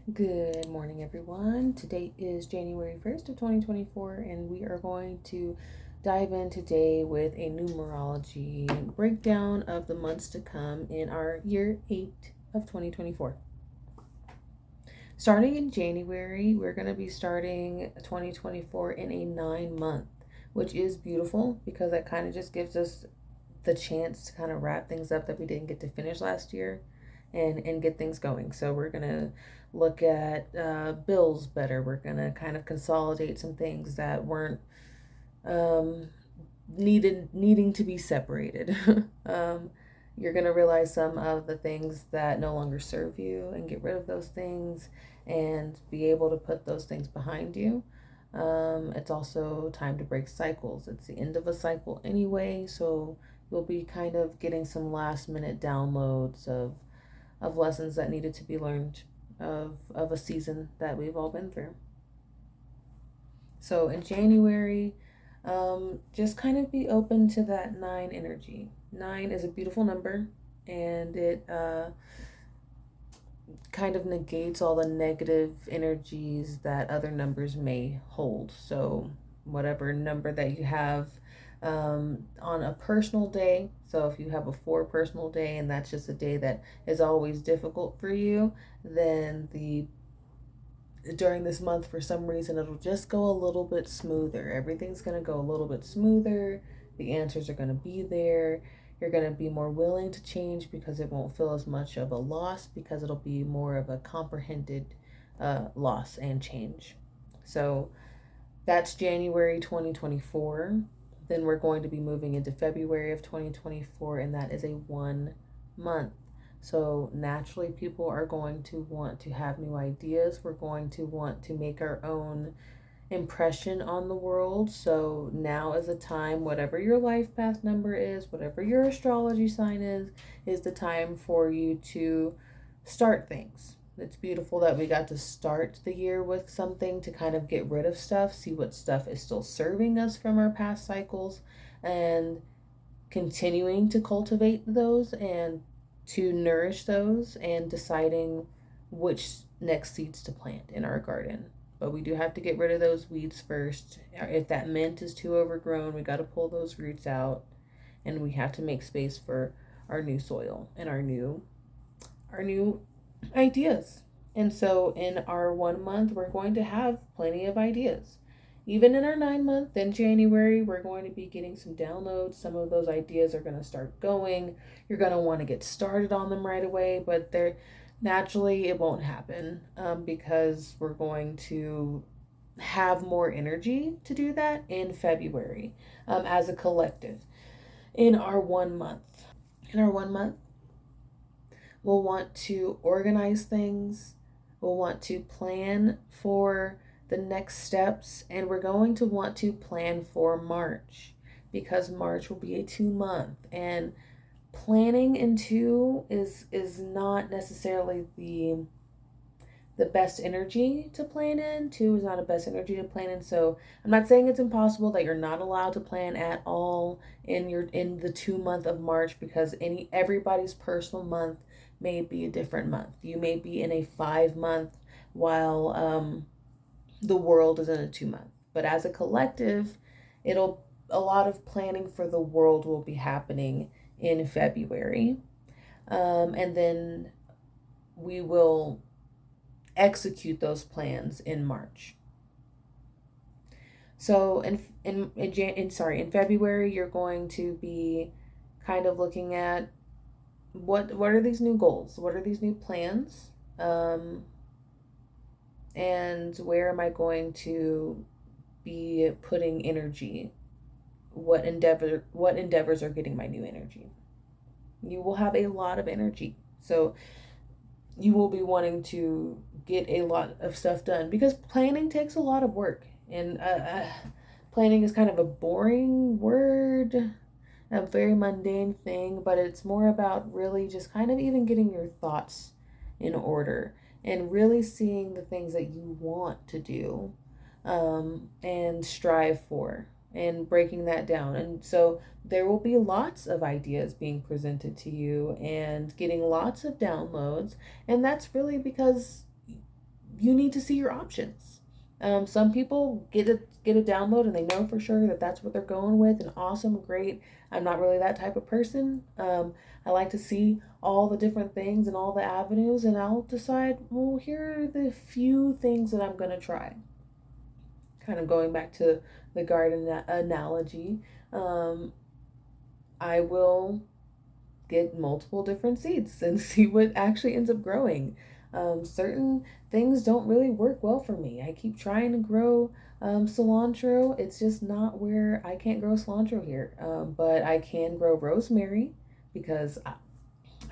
Good morning, everyone. Today is January 1st of 2024, and we are going to dive in today with a numerology breakdown of the months to come in our year 8 of 2024. Starting in January, we're going to be starting 2024 in a 9-month, which is beautiful because that kind of just gives us the chance to kind of wrap things up that we didn't get to finish last year and get things going. So we're going to look at bills better. We're going to kind of consolidate some things that weren't um, needing to be separated. You're going to realize some of the things that no longer serve you and get rid of those things and be able to put those things behind you. It's also time to break cycles. It's the end of a cycle anyway, so you'll be kind of getting some last minute downloads of lessons that needed to be learned of a season that we've all been through. So in January, just kind of be open to that 9 energy. 9 is a beautiful number, and it kind of negates all the negative energies that other numbers may hold. So whatever number that you have on a personal day. So if you have a 4 personal day and that's just a day that is always difficult for you, then the during this month for some reason it'll just go a little bit smoother. Everything's going to go a little bit smoother. The answers are going to be there. You're going to be more willing to change because it won't feel as much of a loss, because it'll be more of a comprehended loss and change. So that's January 2024. Then we're going to be moving into February of 2024, and that is a 1 month. So naturally, people are going to want to have new ideas. We're going to want to make our own impression on the world. So now is the time, whatever your life path number is, whatever your astrology sign is the time for you to start things. It's beautiful that we got to start the year with something to kind of get rid of stuff, see what stuff is still serving us from our past cycles, and continuing to cultivate those and to nourish those and deciding which next seeds to plant in our garden. But we do have to get rid of those weeds first. If that mint is too overgrown, we got to pull those roots out, and we have to make space for our new soil and our new ideas. And so in our 1 month, we're going to have plenty of ideas. Even in our 9 month, in January, we're going to be getting some downloads. Some of those ideas are going to start going. You're going to want to get started on them right away, but they're naturally it won't happen because we're going to have more energy to do that in February as a collective. In our 1 month, in our 1 month, we'll want to organize things. We'll want to plan for the next steps, and we're going to want to plan for March because March will be a 2 month, and planning in 2 is not necessarily the best energy to plan in. 2 is not a best energy to plan in. So I'm not saying it's impossible that you're not allowed to plan at all in the 2 month of March, because everybody's personal month may be a different month. You may be in a 5 month while the world is in a 2 month. But as a collective, a lot of planning for the world will be happening in February. And then we will execute those plans in March. So in February, you're going to be kind of looking at what are these new goals? What are these new plans? And where am I going to be putting energy? What endeavors are getting my new energy? You will have a lot of energy. So you will be wanting to get a lot of stuff done because planning takes a lot of work. And planning is kind of a boring word, a very mundane thing, but it's more about really just kind of even getting your thoughts in order and really seeing the things that you want to do and strive for and breaking that down. And so there will be lots of ideas being presented to you and getting lots of downloads. And that's really because you need to see your options. Some people get a download and they know for sure that that's what they're going with, and awesome, great. I'm not really that type of person. I like to see all the different things and all the avenues, and I'll decide, well, here are the few things that I'm going to try. Kind of going back to the garden analogy, um, I will get multiple different seeds and see what actually ends up growing. Certain things don't really work well for me. I keep trying to grow cilantro. It's just not where I can't grow cilantro here. But I can grow rosemary because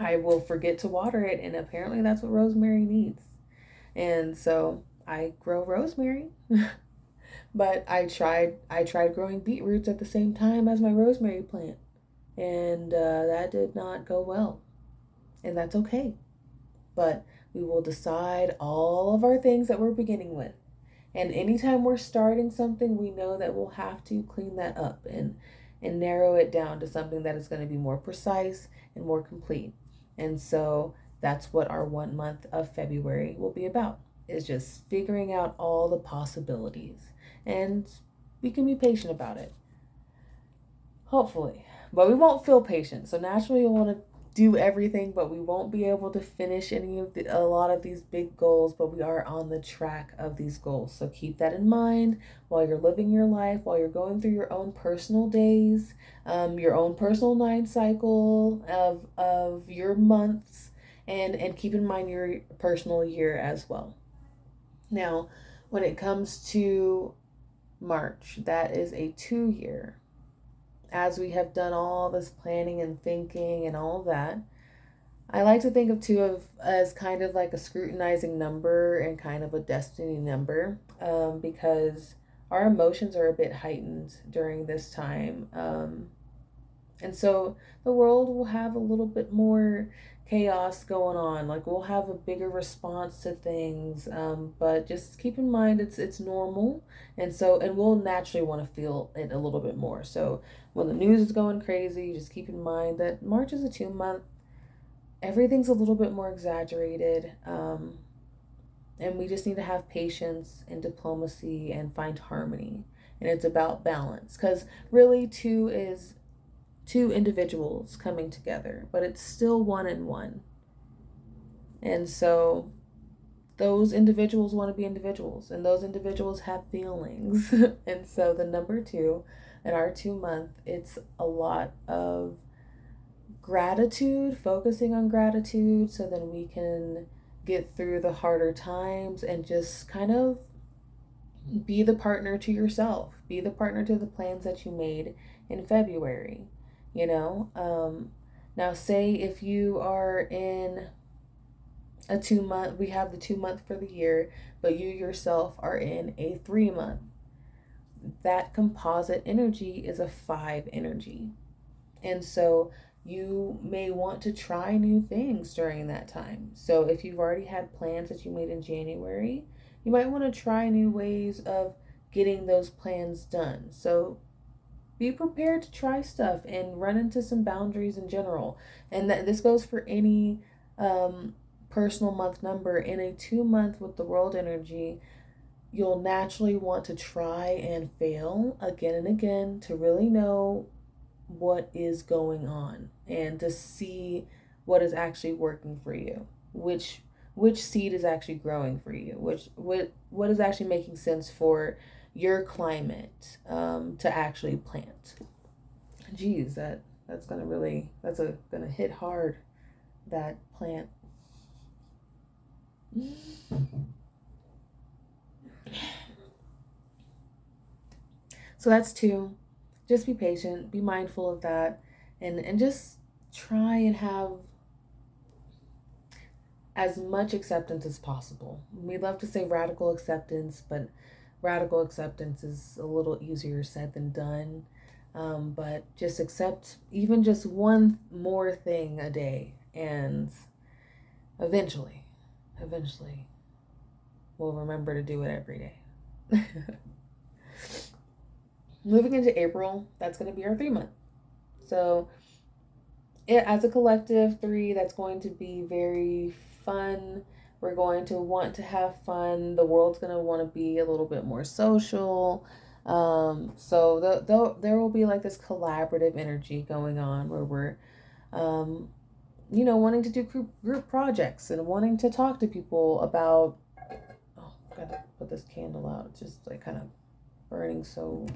I will forget to water it, and apparently that's what rosemary needs. And so I grow rosemary. But I tried growing beetroots at the same time as my rosemary plant, and that did not go well, and that's okay. But we will decide all of our things that we're beginning with, and anytime we're starting something, we know that we'll have to clean that up and narrow it down to something that is going to be more precise and more complete. And so that's what our 1 month of February will be about, is just figuring out all the possibilities, and we can be patient about it, hopefully. But we won't feel patient. So naturally we'll want to do everything, but we won't be able to finish a lot of these big goals, but we are on the track of these goals. So keep that in mind while you're living your life, while you're going through your own personal days, your own personal 9 cycle of your months, and keep in mind your personal year as well. Now, when it comes to March, that is a 2 year. As we have done all this planning and thinking and all that, I like to think of two of as kind of like a scrutinizing number and kind of a destiny number, because our emotions are a bit heightened during this time. And so the world will have a little bit more chaos going on. Like, we'll have a bigger response to things, but just keep in mind it's normal, and we'll naturally want to feel it a little bit more. So when the news is going crazy, just keep in mind that March is a 2 month. Everything's a little bit more exaggerated, and we just need to have patience and diplomacy and find harmony. And it's about balance, because really two is two individuals coming together, but it's still one and one. And so those individuals want to be individuals, and those individuals have feelings. And so the number 2 in our 2 month, it's a lot of gratitude, focusing on gratitude, so then we can get through the harder times and just kind of be the partner to yourself, be the partner to the plans that you made in February. You know, now say if you are in a 2 month, we have the 2 month for the year, but you yourself are in a 3 month. That composite energy is a 5 energy. And so you may want to try new things during that time. So if you've already had plans that you made in January, you might want to try new ways of getting those plans done. So be prepared to try stuff and run into some boundaries in general. And this goes for any personal month number. In a 2 month with the world energy, you'll naturally want to try and fail again and again to really know what is going on and to see what is actually working for you, which seed is actually growing for you, what is actually making sense for your climate, to actually plant. Geez, that's gonna hit hard, that plant. So that's 2. Just be patient, be mindful of that, and just try and have as much acceptance as possible. We love to say radical acceptance, but radical acceptance is a little easier said than done. But just accept even just one more thing a day, and eventually, we'll remember to do it every day. Moving into April, that's going to be our 3 month. So as a collective 3, that's going to be very fun, We're going to want to have fun. The world's going to want to be a little bit more social. So there will be like this collaborative energy going on where we're, um, wanting to do group projects and wanting to talk to people about. Oh, gotta put this candle out. It's just like kind of burning so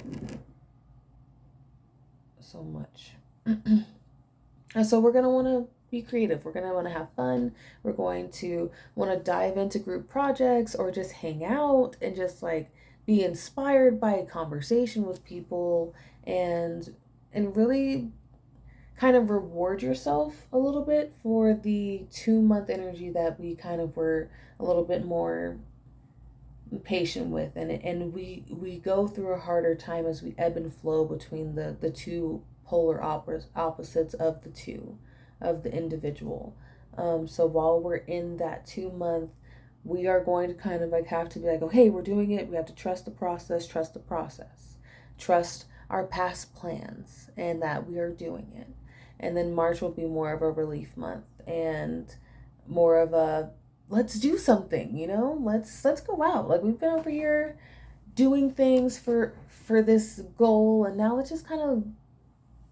much. And so we're going to want to be creative. We're going to want to have fun. We're going to want to dive into group projects or just hang out and just like be inspired by a conversation with people and really kind of reward yourself a little bit for the 2 month energy that we kind of were a little bit more patient with, and we go through a harder time as we ebb and flow between the two polar opposites of the two of the individual. So while we're in that 2 month, we are going to kind of like have to be like, oh hey, we're doing it. We have to trust the process, trust our past plans, and that we are doing it. And then March will be more of a relief month and more of a let's do something, let's go out. Like we've been over here doing things for this goal, and now let's just kind of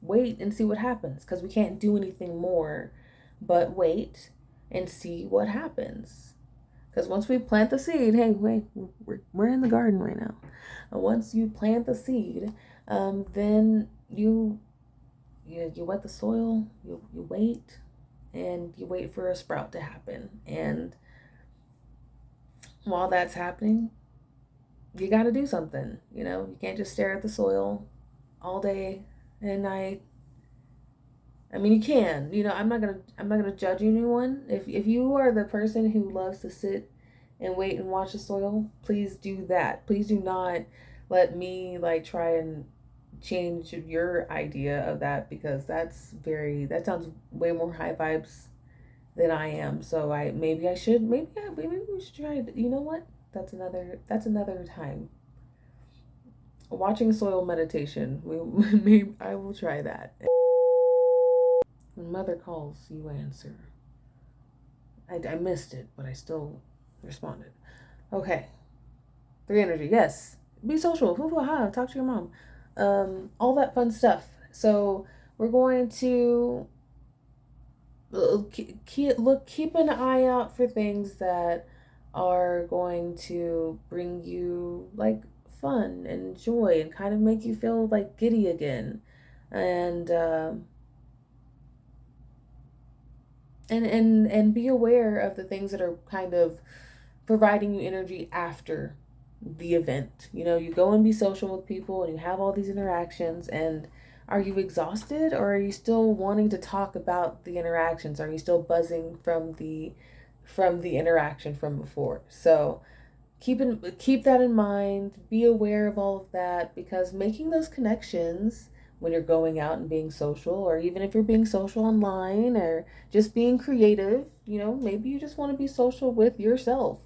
wait and see what happens, because we can't do anything more but wait and see what happens. Because once we plant the seed, hey, wait, we're in the garden right now. And once you plant the seed, then you wet the soil, you wait, and you wait for a sprout to happen. And while that's happening, you got to do something. You can't just stare at the soil all day and night. I mean, you can. I'm not gonna judge anyone. If you are the person who loves to sit and wait and watch the soil, please do that. Please do not let me like try and change your idea of that, because that sounds way more high vibes than I am. So maybe we should try it. You know what? That's another time. Watching soil meditation. Maybe I will try that. When mother calls, you answer. I missed it, but I still responded. Okay. 3 energy. Yes. Be social. Talk to your mom. All that fun stuff. So we're going to keep an eye out for things that are going to bring you like fun and joy and kind of make you feel like giddy again, and and be aware of the things that are kind of providing you energy after the event. You go and be social with people and you have all these interactions, and are you exhausted, or are you still wanting to talk about the interactions? Are you still buzzing from the interaction from before? So keep that in mind. Be aware of all of that, because making those connections when you're going out and being social, or even if you're being social online or just being creative, maybe you just want to be social with yourself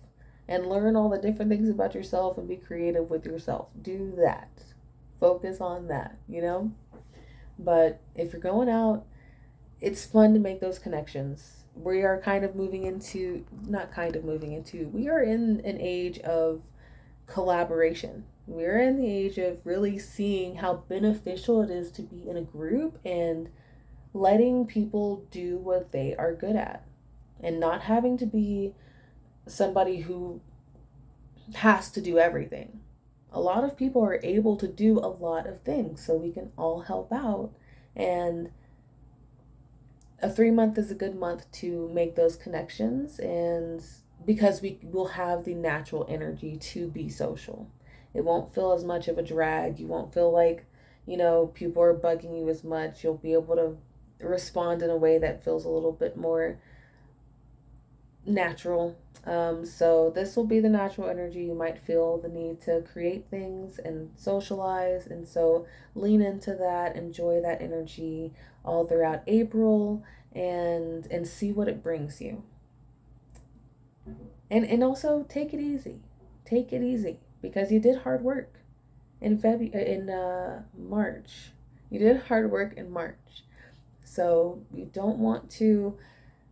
and learn all the different things about yourself and be creative with yourself. Do that. Focus on that. But if you're going out, it's fun to make those connections. We are kind of moving into, not kind of moving into, we are in an age of collaboration. We're in the age of really seeing how beneficial it is to be in a group and letting people do what they are good at, and not having to be somebody who has to do everything. A lot of people are able to do a lot of things, so we can all help out. And a 3 month is a good month to make those connections, and because we will have the natural energy to be social. It won't feel as much of a drag. You won't feel like, people are bugging you as much. You'll be able to respond in a way that feels a little bit more natural. So this will be the natural energy. You might feel the need to create things and socialize, and so lean into that, enjoy that energy all throughout April, and see what it brings you. And also take it easy. Take it easy, because you did hard work in March. You did hard work in March. So you don't want to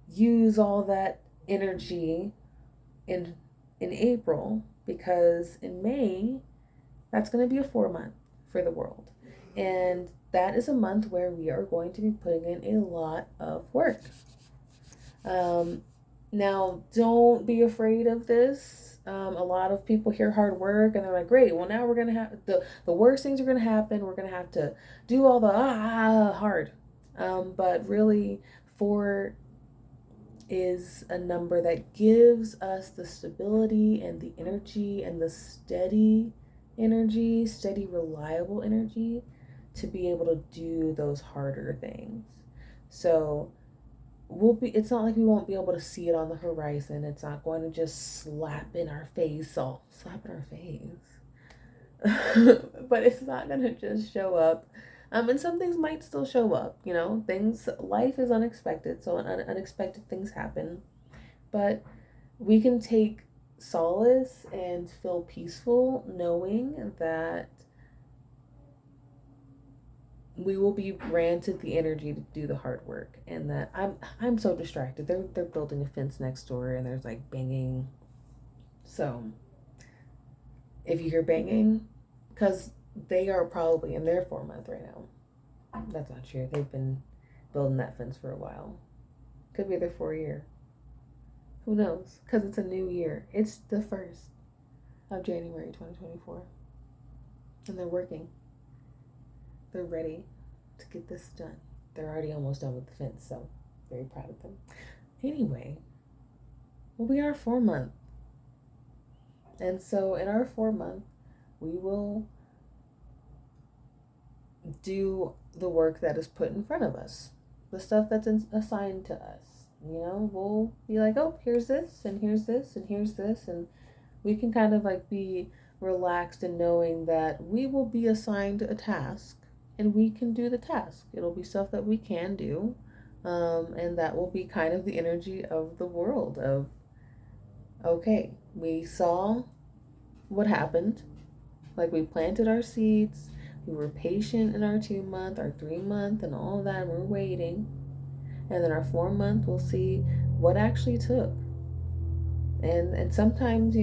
use all that energy in April, because in May that's going to be a 4 month for the world. And that is a month where we are going to be putting in a lot of work. Um, Now, don't be afraid of this. A lot of people hear hard work and they're like, great, well, now we're going to have the worst things are going to happen. We're going to have to do all the hard. But really, 4 is a number that gives us the stability and the energy and the steady energy, steady, reliable energy to be able to do those harder things. So, it's not like we won't be able to see it on the horizon. It's not going to just slap in our face, but it's not going to just show up. And some things might still show up, life is unexpected, so unexpected things happen. But we can take solace and feel peaceful knowing that we will be granted the energy to do the hard work, and that I'm so distracted. They're building a fence next door and there's like banging. So if you hear banging, because they are probably in their 4 month right now. That's not true. They've been building that fence for a while. Could be their 4 year. Who knows? Because it's a new year. It's the 1st of January 2024. And they're working. They're ready to get this done. They're already almost done with the fence, so very proud of them. Anyway, we'll be in our 4 month. And so in our 4 month, we will do the work that is put in front of us, the stuff that's assigned to us. We'll be like, oh, here's this, and here's this, and here's this, and we can kind of like be relaxed in knowing that we will be assigned a task and we can do the task. It'll be stuff that we can do, and that will be kind of the energy of the world of, okay, we saw what happened, like we planted our seeds, we were patient in our 2 month, our 3 month, and all of that, and we're waiting. And then our 4 month, we'll see what actually took. And sometimes,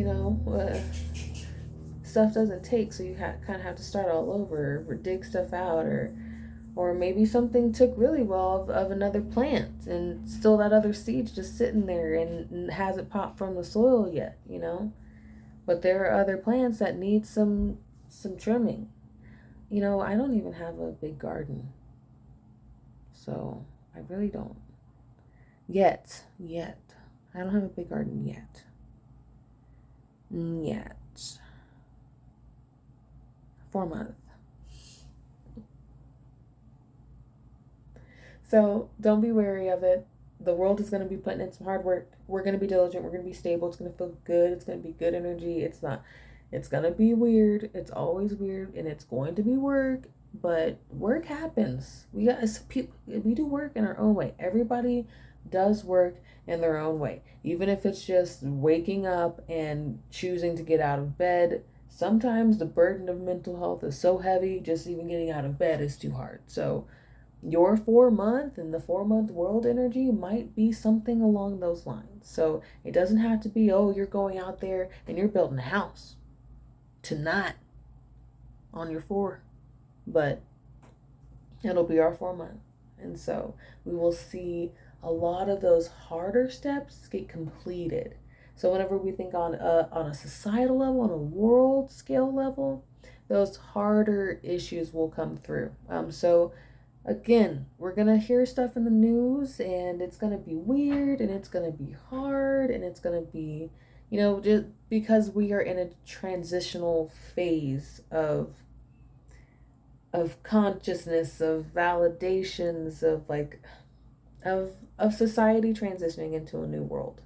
stuff doesn't take, so you kind of have to start all over, or dig stuff out, or maybe something took really well of another plant, and still that other seed's just sitting there and hasn't popped from the soil yet, But there are other plants that need some trimming. I don't even have a big garden, so I really don't. Yet. I don't have a big garden yet. Yet. 4 month. So don't be wary of it. The world is going to be putting in some hard work. We're going to be diligent. We're going to be stable. It's going to feel good. It's going to be good energy. It's going to be weird. It's always weird, and it's going to be work, but work happens. We do work in our own way. Everybody does work in their own way. Even if it's just waking up and choosing to get out of bed. Sometimes the burden of mental health is so heavy, just even getting out of bed is too hard. So your 4 month and the 4 month world energy might be something along those lines. So it doesn't have to be, oh, you're going out there and you're building a house. To not on your 4, but it'll be our 4 month. And so we will see a lot of those harder steps get completed. So whenever we think on a societal level, on a world scale level, those harder issues will come through. So again, we're going to hear stuff in the news, and it's going to be weird, and it's going to be hard, and it's going to be, just because we are in a transitional phase of consciousness, of validations, of society transitioning into a new world.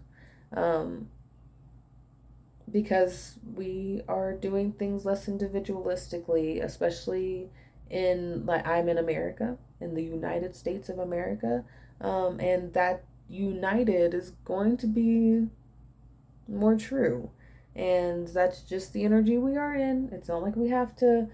Because we are doing things less individualistically, especially I'm in America, in the United States of America, and that united is going to be more true, and that's just the energy we are in. It's not like we have to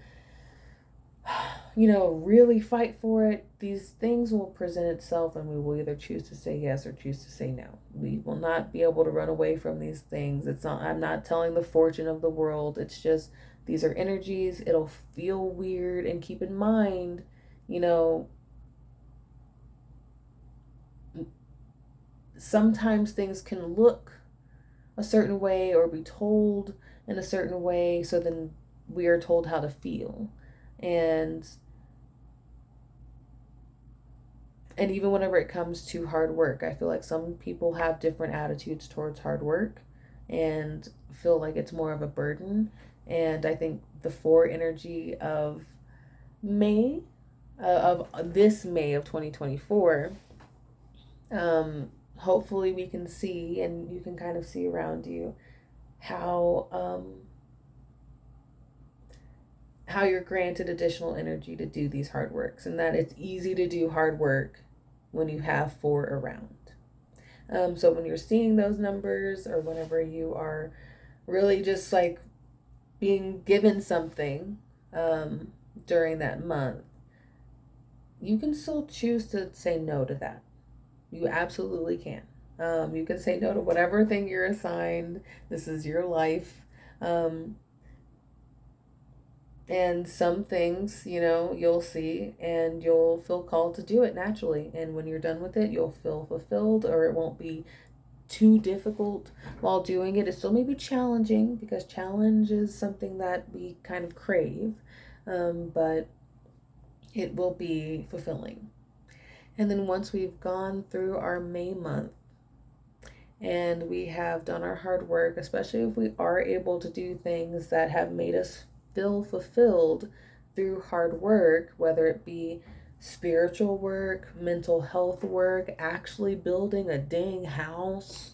really fight for it, these things will present itself and we will either choose to say yes or choose to say no. We will not be able to run away from these things. I'm not telling the fortune of the world. It's just these are energies. It'll feel weird, and keep in mind, you know, sometimes things can look a certain way or be told in a certain way, so then we are told how to feel. And and even whenever it comes to hard work, I feel like some people have different attitudes towards hard work and feel like it's more of a burden. And I think the four energy of May, of this May of 2024, hopefully we can see, and you can kind of see around you how how you're granted additional energy to do these hard works, and that it's easy to do hard work when you have four around. So when you're seeing those numbers, or whenever you are really just like being given something um, during that month, you can still choose to say no to that. You absolutely can. You can say no to whatever thing you're assigned. This is your life. Um, and some things, you'll see and you'll feel called to do it naturally. And when you're done with it, you'll feel fulfilled, or it won't be too difficult while doing it. It still may be challenging, because challenge is something that we kind of crave, but it will be fulfilling. And then once we've gone through our May month and we have done our hard work, especially if we are able to do things that have made us feel fulfilled through hard work, whether it be spiritual work, mental health work, actually building a dang house,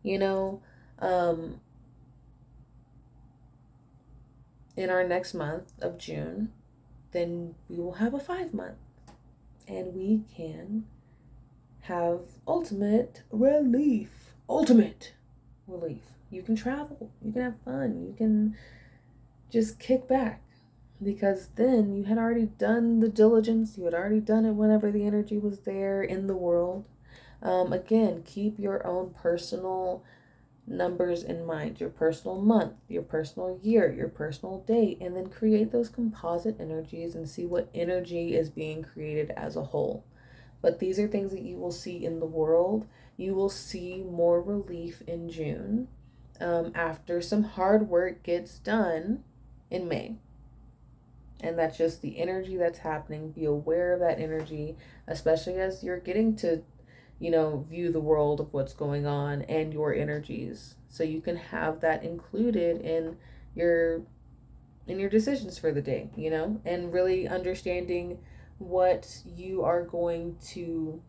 you know, um, in our next month of June, then we will have a 5 month, and we can have ultimate relief. Ultimate relief. You can travel, you can have fun, you can just kick back, because then you had already done the diligence, you had already done it whenever the energy was there in the world. Again, keep your own personal numbers in mind, your personal month, your personal year, your personal date, and then create those composite energies and see what energy is being created as a whole. But these are things that you will see in the world. You will see more relief in June, after some hard work gets done in May. And that's just the energy that's happening. Be aware of that energy, especially as you're getting to, view the world of what's going on and your energies. So you can have that included your in your decisions for the day, and really understanding what you are going to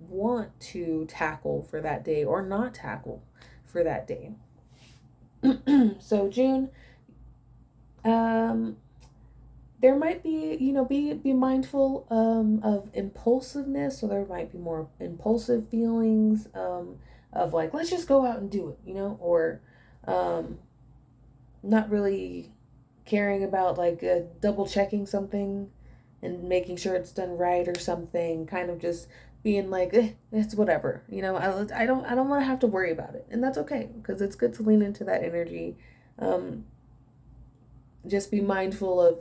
want to tackle for that day or not tackle for that day. So June, um, there might be, be mindful of impulsiveness. So there might be more impulsive feelings, of like, let's just go out and do it, or um, not really caring about like double checking something and making sure it's done right or something, kind of just being like, it's whatever, I don't want to have to worry about it, and that's okay, because it's good to lean into that energy. um, just be mindful of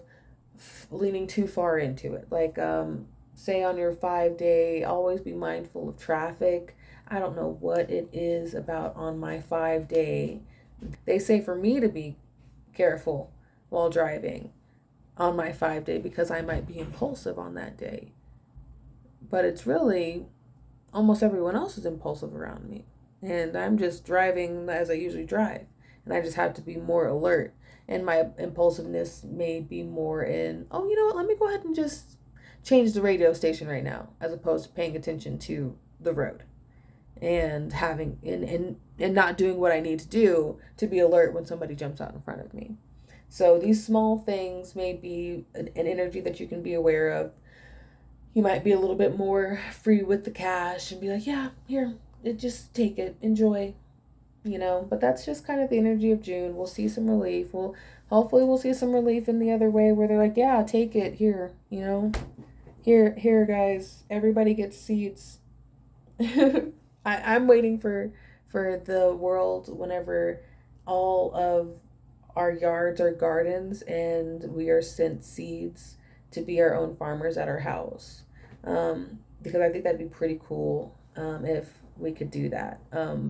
leaning too far into it, like, say on your 5 day, always be mindful of traffic. I don't know what it is about on my 5 day. They say for me to be careful while driving on my 5 day, because I might be impulsive on that day. But it's really almost everyone else is impulsive around me. And I'm just driving as I usually drive. And I just have to be more alert. And my impulsiveness may be more in, oh, you know what, let me go ahead and just change the radio station right now, as opposed to paying attention to the road and having and not doing what I need to do to be alert when somebody jumps out in front of me. So these small things may be an energy that you can be aware of. You might be a little bit more free with the cash and be like, yeah, here, just take it, enjoy. But that's just kind of the energy of June. We'll see some relief. Hopefully we'll see some relief in the other way where they're like, yeah, take it here, here guys, everybody gets seeds. I'm waiting for the world whenever all of our yards are gardens and we are sent seeds to be our own farmers at our house. Because I think that'd be pretty cool if we could do that.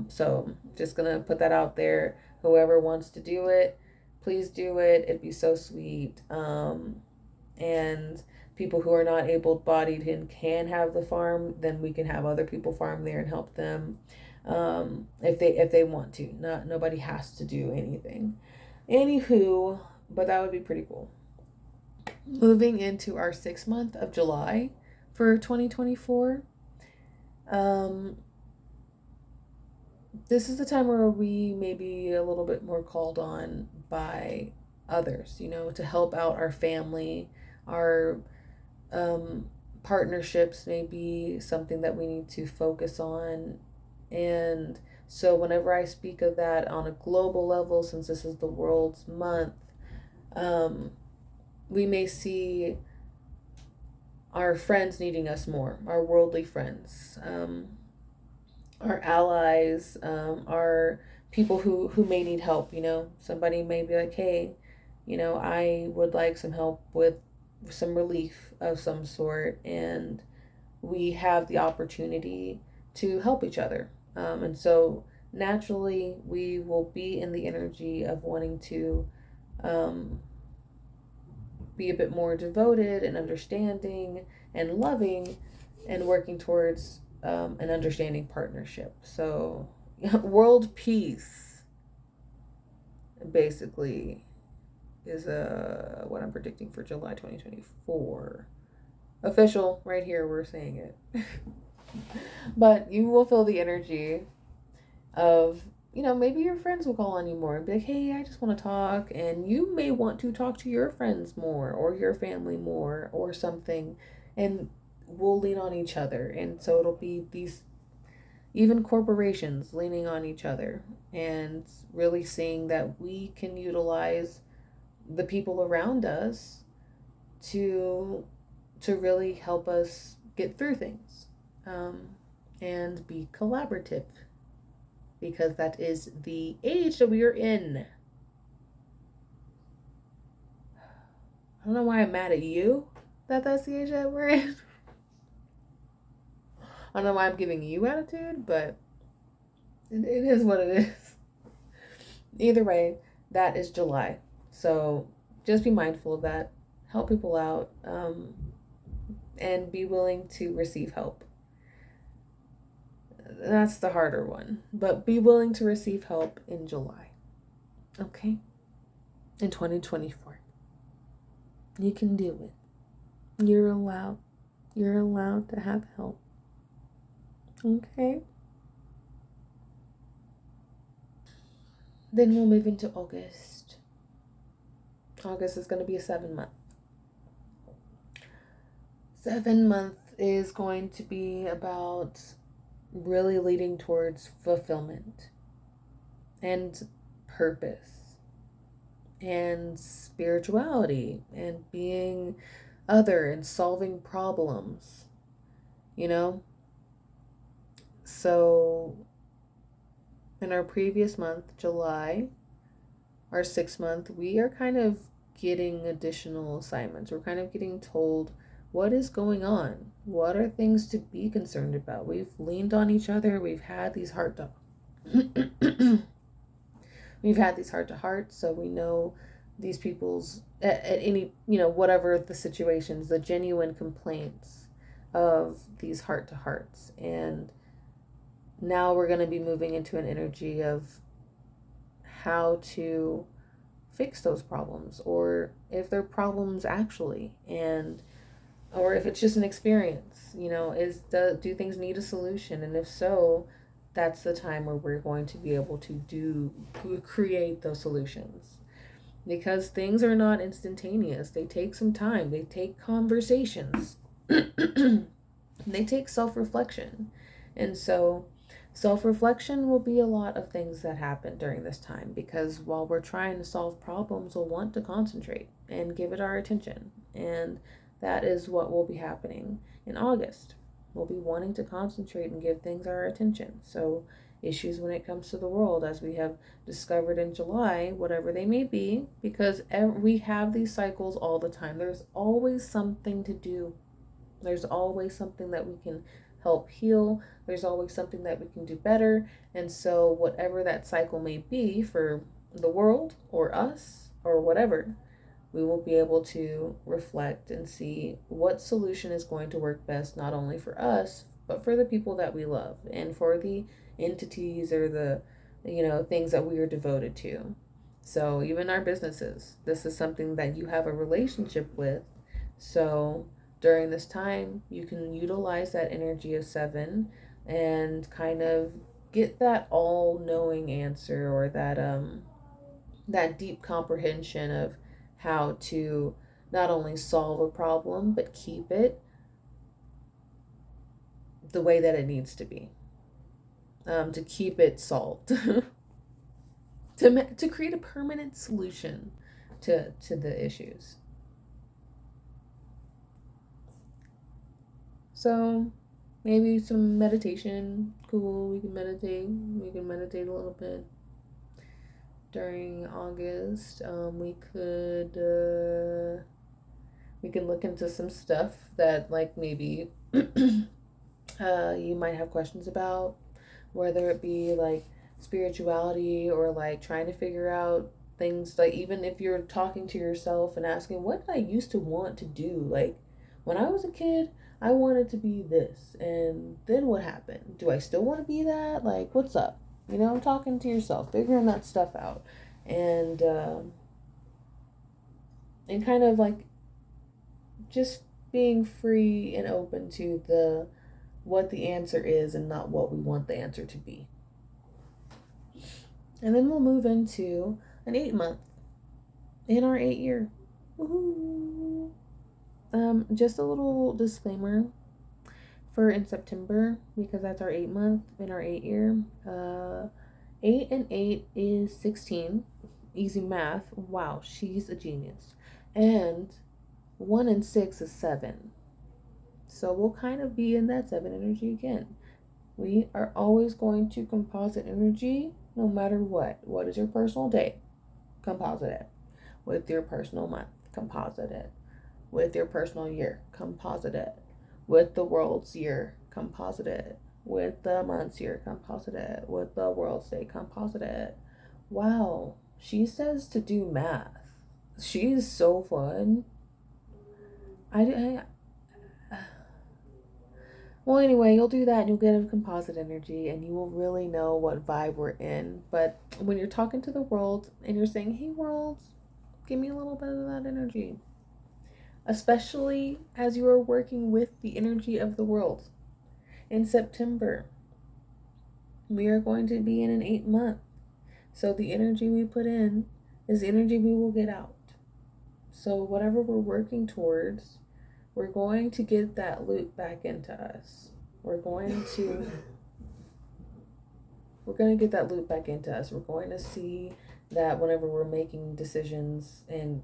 So just gonna put that out there. Whoever wants to do it, please do it. It'd be so sweet. And people who are not able-bodied and can have the farm, then we can have other people farm there and help them, if they want to. Not nobody has to do anything. Anywho, but that would be pretty cool. Moving into our 6 month of July for 2024. Um, this is the time where we may be a little bit more called on by others, to help out our family, our um, partnerships may be something that we need to focus on. And so, whenever I speak of that on a global level, since this is the world's month, um, we may see our friends needing us more, our worldly friends, our allies, our people who may need help. Somebody may be like, hey, I would like some help with some relief of some sort, and we have the opportunity to help each other. And so naturally, we will be in the energy of wanting to be a bit more devoted and understanding and loving and working towards an understanding partnership. So, world peace basically is what I'm predicting for July 2024. Official, right here, we're saying it. But you will feel the energy of, maybe your friends will call on you more and be like, hey, I just want to talk. And you may want to talk to your friends more or your family more or something. And we'll lean on each other. And so it'll be these, even corporations leaning on each other and really seeing that we can utilize the people around us to really help us get through things, and be collaborative, because that is the age that we are in. I don't know why I'm mad at you that that's the age that we're in. I don't know why I'm giving you attitude, but it is what it is. Either way, that is July. So just be mindful of that. Help people out, and be willing to receive help. That's the harder one. But be willing to receive help in July. Okay? In 2024. You can do it. You're allowed. You're allowed to have help. Okay? Then we'll move into August. August is going to be a 7 month. 7 month is going to be about really leading towards fulfillment and purpose and spirituality and being other and solving problems, So in our previous month, July, our 6 month, we are kind of getting additional assignments. We're kind of getting told what is going on. What are things to be concerned about? We've leaned on each other. We've had these heart to we've had these heart to heart, so we know these people's at any, whatever the situations, the genuine complaints of these heart to hearts. And now we're going to be moving into an energy of how to fix those problems, or if they're problems actually, and or if it's just an experience, do things need a solution? And if so, that's the time where we're going to be able to create those solutions, because things are not instantaneous. They take some time. They take conversations. They take self-reflection. And so Self-reflection will be a lot of things that happen during this time, because while we're trying to solve problems, we'll want to concentrate and give it our attention. And that is what will be happening in August. We'll be wanting to concentrate and give things our attention. So issues when it comes to the world, as we have discovered in July, whatever they may be, because we have these cycles all the time. There's always something to do. There's always something that we can help heal. There's always something that we can do better. And so, whatever that cycle may be for the world or us or whatever, we will be able to reflect and see what solution is going to work best, not only for us, but for the people that we love and for the entities or the, things that we are devoted to. So, even our businesses, this is something that you have a relationship with. So, during this time, you can utilize that energy of seven and kind of get that all knowing answer, or that deep comprehension of how to not only solve a problem but keep it the way that it needs to be, to keep it solved, to create a permanent solution to the issues. So maybe some meditation. Cool. We can meditate. We can meditate a little bit during August. We can look into some stuff that, like, maybe you might have questions about, whether it be like spirituality or like trying to figure out things, like even if you're talking to yourself and asking, what did I used to want to do? Like when I was a kid, I wanted to be this, and then what happened? Do I still want to be that? Like, what's up? I'm talking to yourself, figuring that stuff out, and and kind of like just being free and open to the what the answer is and not what we want the answer to be. And then we'll move into an 8 month in our 8 year. Woohoo! Just a little disclaimer for in September, because that's our 8 month in our 8 year. 8 and 8 is 16. Easy math. Wow, she's a genius. And 1 and 6 is 7. So we'll kind of be in that 7 energy again. We are always going to composite energy no matter what. What is your personal day? Composite it. With your personal month, composite it. With your personal year, composite it. With the world's year, composite it. With the month's year, composite it. With the world's day, composite it. Wow, she says to do math. She's so fun. I Well, anyway, you'll do that and you'll get a composite energy and you will really know what vibe we're in. But when you're talking to the world and you're saying, hey, world, give me a little bit of that energy, especially as you are working with the energy of the world. In September, we are going to be in an 8 month. So the energy we put in is the energy we will get out. So whatever we're working towards, we're going to get that loop back into us. We're going to get that loop back into us. We're going to see that whenever we're making decisions and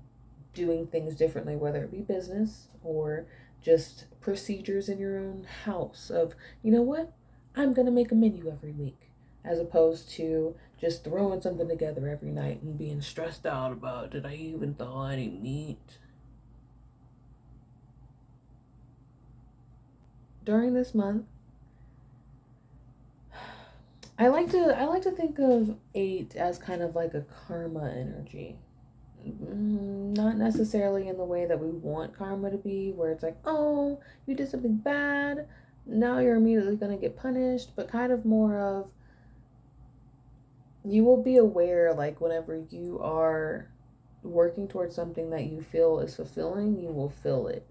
doing things differently, whether it be business or just procedures in your own house, of, you know what, I'm going to make a menu every week, as opposed to just throwing something together every night and being stressed out about, did I even thaw any meat? During this month, I like to think of 8 as kind of like a karma energy. Not necessarily in the way that we want karma to be, where it's like, oh, you did something bad, now you're immediately going to get punished, but kind of more of, you will be aware, like whenever you are working towards something that you feel is fulfilling, you will feel it.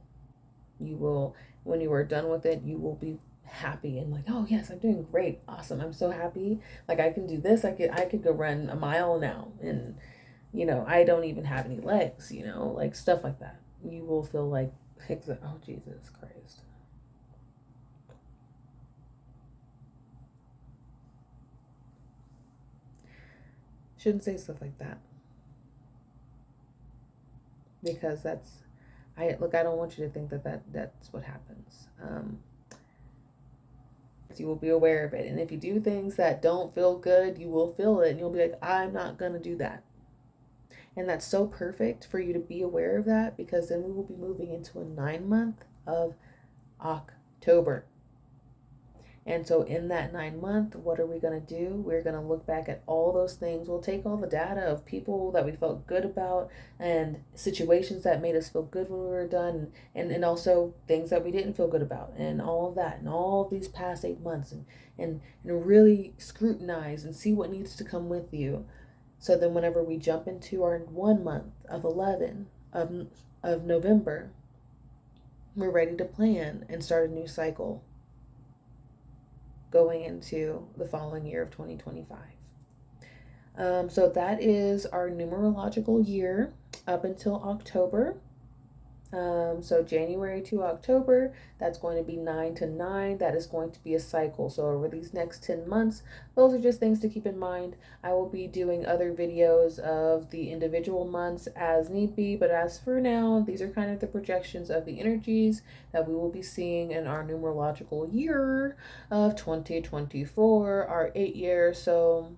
You will, when you are done with it, you will be happy and like, oh yes, I'm doing great, awesome, I'm so happy, like I can do this, I could go run a mile now, and I don't even have any legs, like stuff like that. You will feel like, oh Jesus Christ. Shouldn't say stuff like that, because I don't want you to think that's what happens. You will be aware of it, and if you do things that don't feel good, you will feel it, and you'll be like, I'm not gonna do that. And that's so perfect for you to be aware of that, because then we will be moving into a 9 month of October. And so in that 9 month, what are we going to do? We're going to look back at all those things. We'll take all the data of people that we felt good about and situations that made us feel good when we were done, and also things that we didn't feel good about, and all of that, and all of these past 8 months, and really scrutinize and see what needs to come with you. So then whenever we jump into our 1 month of 11 of November, we're ready to plan and start a new cycle going into the following year of 2025. So that is our numerological year up until October. So January to October, that's going to be 9 to 9. That is going to be a cycle. So over these next 10 months, those are just things to keep in mind. I will be doing other videos of the individual months as need be, but as for now, these are kind of the projections of the energies that we will be seeing in our numerological year of 2024, our 8 year. So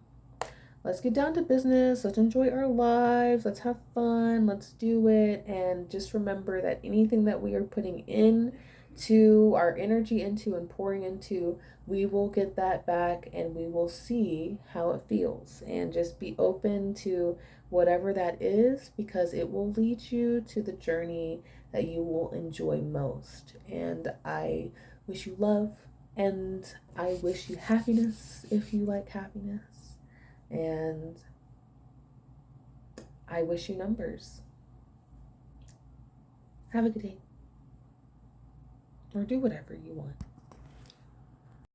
let's get down to business. Let's enjoy our lives. Let's have fun. Let's do it. And just remember that anything that we are putting in to our energy into and pouring into, we will get that back, and we will see how it feels. And just be open to whatever that is, because it will lead you to the journey that you will enjoy most. And I wish you love, and I wish you happiness if you like happiness. And I wish you numbers. Have a good day. Or do whatever you want.